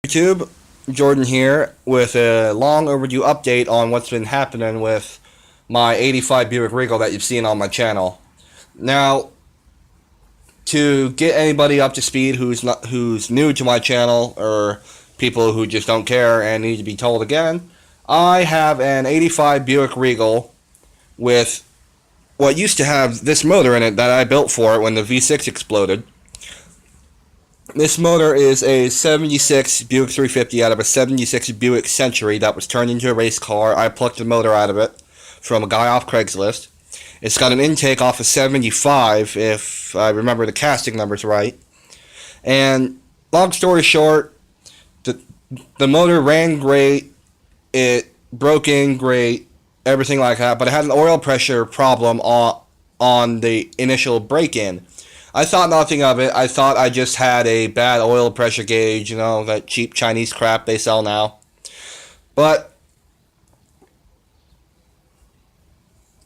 YouTube, Jordan here with a long overdue update on what's been happening with my 85 Buick Regal that you've seen on my channel. Now, to get anybody up to speed who's new to my channel or people who just don't care and need to be told again, I have an 85 Buick Regal with what used to have this motor in it that I built for it when the V6 exploded. This motor is a 76 Buick 350 out of a 76 Buick Century that was turned into a race car. I plucked the motor out of it from a guy off Craigslist. It's got an intake off of 75, if I remember the casting numbers right. And long story short, the motor ran great, it broke in great, everything like that, but it had an oil pressure problem on the initial break-in. I thought nothing of it. I thought I just had a bad oil pressure gauge, you know, that cheap Chinese crap they sell now. But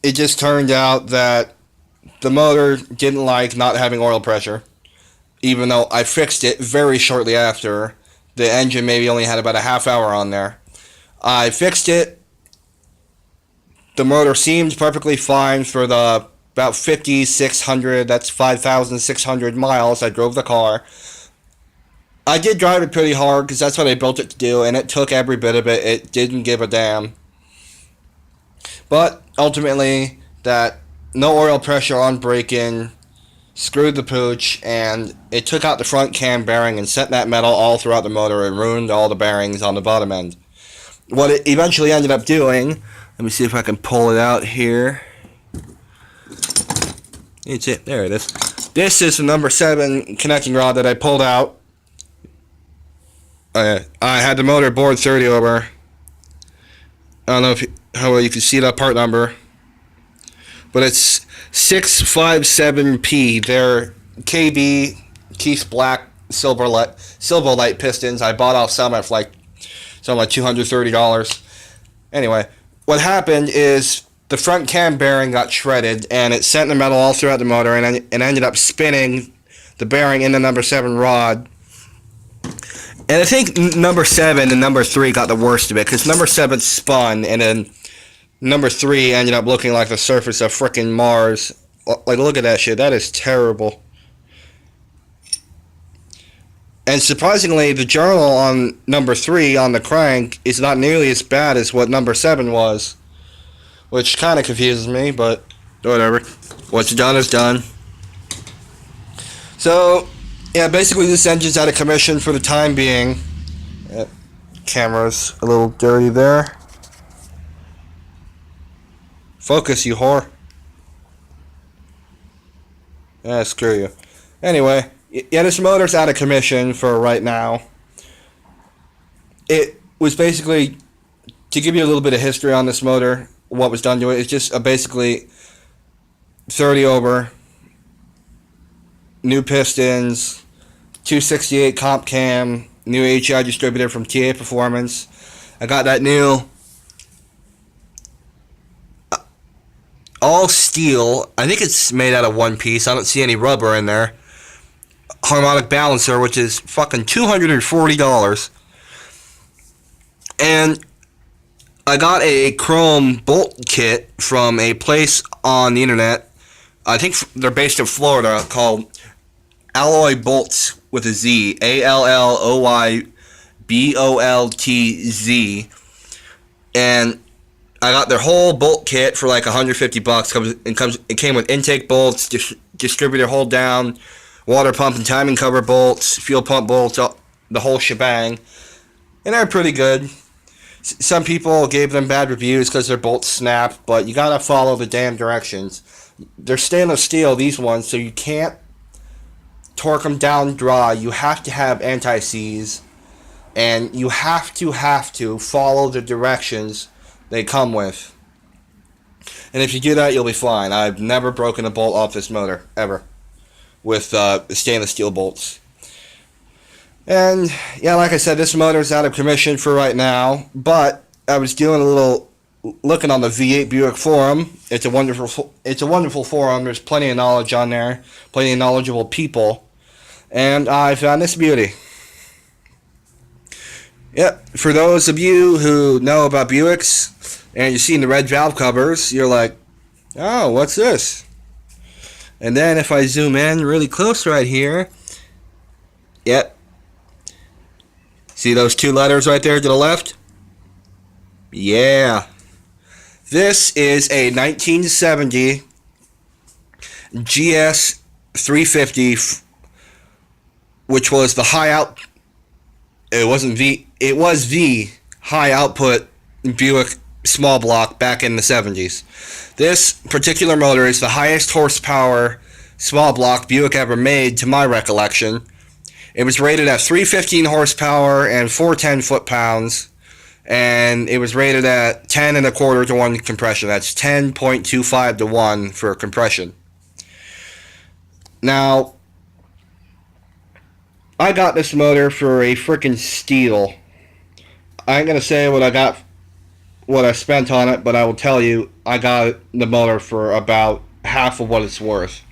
it just turned out that the motor didn't like not having oil pressure. Even though I fixed it very shortly after. The engine maybe only had about a half hour on there. I fixed it. The motor seemed perfectly fine for the about 5,600, that's 5,600 miles I drove the car. I did drive it pretty hard because that's what I built it to do, and it took every bit of it. It didn't give a damn. But ultimately, that no oil pressure on break-in screwed the pooch, and it took out the front cam bearing and sent that metal all throughout the motor and ruined all the bearings on the bottom end. What it eventually ended up doing, let me see if I can pull it out here. It's it. There it is. This is the number 7 connecting rod that I pulled out. I had the motor board 30 over. I don't know how well you can see that part number, but it's 657P. They're KB Keith Black Silverlight pistons. I bought off Summit for like $230. Anyway, what happened is the front cam bearing got shredded, and it sent the metal all throughout the motor, and ended up spinning the bearing in the number 7 rod. And I think number 7 and number 3 got the worst of it, because number 7 spun, and then number 3 ended up looking like the surface of frickin' Mars. Like, look at that shit. That is terrible. And surprisingly, the journal on number 3 on the crank is not nearly as bad as what number 7 was. Which kind of confuses me, but whatever. What's done is done. So, yeah, basically this engine's out of commission for the time being. Camera's a little dirty there. Focus, you whore. Screw you. Anyway, yeah, this motor's out of commission for right now. It was basically, to give you a little bit of history on this motor, what was done to it, it's just basically 30 over, new pistons, 268 comp cam, new HI distributor from TA Performance. I got that new all steel, I think it's made out of one piece, I don't see any rubber in there, harmonic balancer, which is fucking $240. And I got a chrome bolt kit from a place on the internet. I think they're based in Florida, called Alloy Bolts with a Z. ALLOYBOLTZ. And I got their whole bolt kit for like $150. It came with intake bolts, distributor hold down, water pump and timing cover bolts, fuel pump bolts, the whole shebang. And they're pretty good. Some people gave them bad reviews because their bolts snap, but you gotta follow the damn directions. They're stainless steel, these ones, so you can't torque them down dry. You have to have anti-seize, and you have to follow the directions they come with. And if you do that, you'll be fine. I've never broken a bolt off this motor, ever, with stainless steel bolts. And, yeah, like I said, this motor's out of commission for right now, but I was doing a little looking on the V8 Buick forum. It's a wonderful forum. There's plenty of knowledge on there, plenty of knowledgeable people, and I found this beauty. Yep, for those of you who know about Buicks and you've seen the red valve covers, you're like, oh, what's this? And then if I zoom in really close right here, yep, see those two letters right there to the left? Yeah. This is a 1970 GS350, which was the high out. It wasn't V. It was the high output Buick small block back in the 70s. This particular motor is the highest horsepower small block Buick ever made, to my recollection. It was rated at 315 horsepower and 410 foot-pounds, and it was rated at 10 and a quarter to 1 compression. That's 10.25 to 1 for compression. Now, I got this motor for a freaking steal. I ain't gonna say what I spent on it, but I will tell you, I got the motor for about half of what it's worth.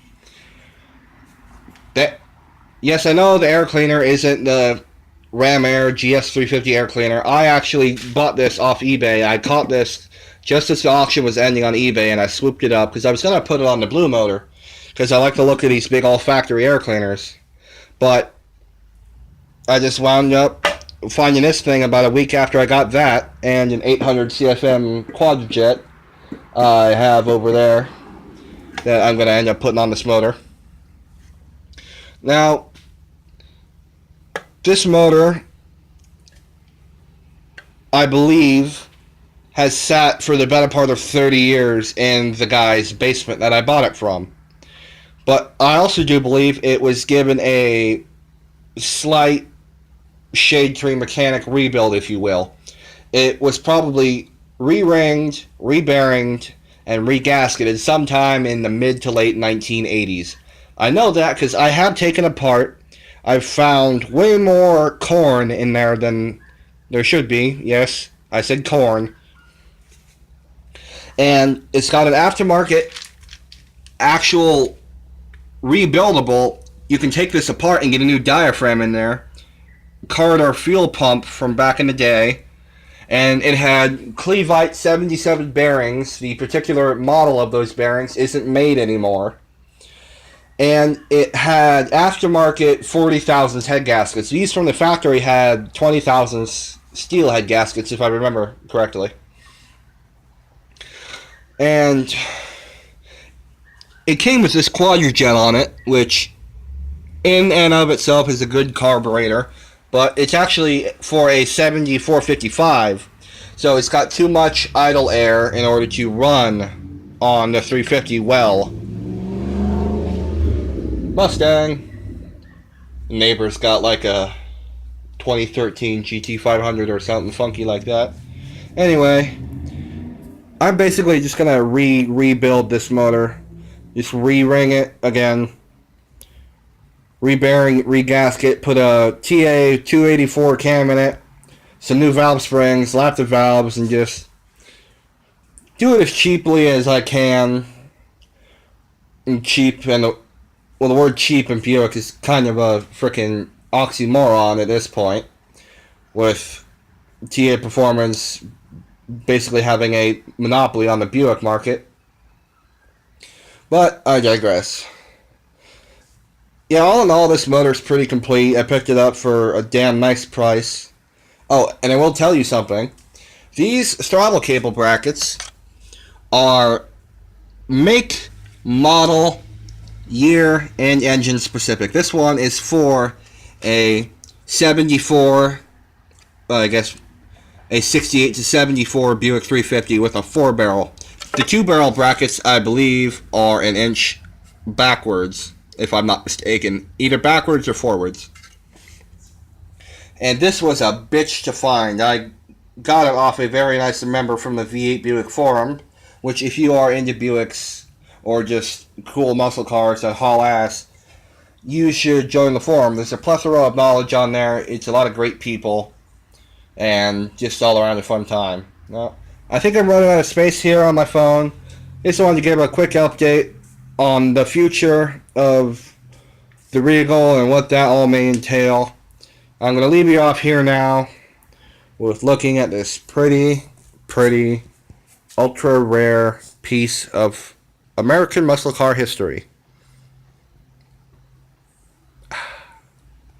Yes, I know the air cleaner isn't the Ram Air GS350 air cleaner. I actually bought this off eBay. I caught this just as the auction was ending on eBay, and I swooped it up because I was gonna put it on the blue motor because I like the look of these big old factory air cleaners. But I just wound up finding this thing about a week after I got that, and an 800 CFM quadjet I have over there that I'm going to end up putting on this motor. Now, this motor, I believe, has sat for the better part of 30 years in the guy's basement that I bought it from. But I also do believe it was given a slight shade tree mechanic rebuild, if you will. It was probably re-ringed, re-bearinged, and re-gasketed sometime in the mid to late 1980s. I know that because I have taken apart. I've found way more corn in there than there should be. Yes, I said corn. And it's got an aftermarket, actual rebuildable. You can take this apart and get a new diaphragm in there. Corridor fuel pump from back in the day, and it had Clevite 77 bearings. The particular model of those bearings isn't made anymore. And it had aftermarket 40,000 head gaskets. These from the factory had 20,000 steel head gaskets, if I remember correctly. And it came with this quadrijet on it, which in and of itself is a good carburetor. But it's actually for a 7455, so it's got too much idle air in order to run on the 350 well. Mustang. The neighbor's got like a 2013 GT500 or something funky like that. Anyway, I'm basically just gonna rebuild this motor, just re-ring it again. Re-bearing, re-gasket, put a TA 284 cam in it, some new valve springs, lots of valves, and just do it as cheaply as I can. And cheap, and the word cheap in Buick is kind of a freaking oxymoron at this point, with TA Performance basically having a monopoly on the Buick market. But I digress. Yeah, all in all, this motor's pretty complete. I picked it up for a damn nice price. Oh, and I will tell you something. These throttle cable brackets are make, model, year, and engine specific. This one is for a 74, I guess, a 68 to 74 Buick 350 with a 4-barrel. The 2-barrel brackets, I believe, are an inch backwards, if I'm not mistaken, either backwards or forwards. And this was a bitch to find. I got it off a very nice member from the V8 Buick forum, which if you are into Buicks or just cool muscle cars that haul ass, you should join the forum. There's a plethora of knowledge on there. It's a lot of great people, and just all around a fun time. Now, I think I'm running out of space here on my phone. Just wanted to give a quick update on the future of the Regal and what that all may entail. I'm going to leave you off here now. with looking at this pretty, ultra rare piece of American muscle car history.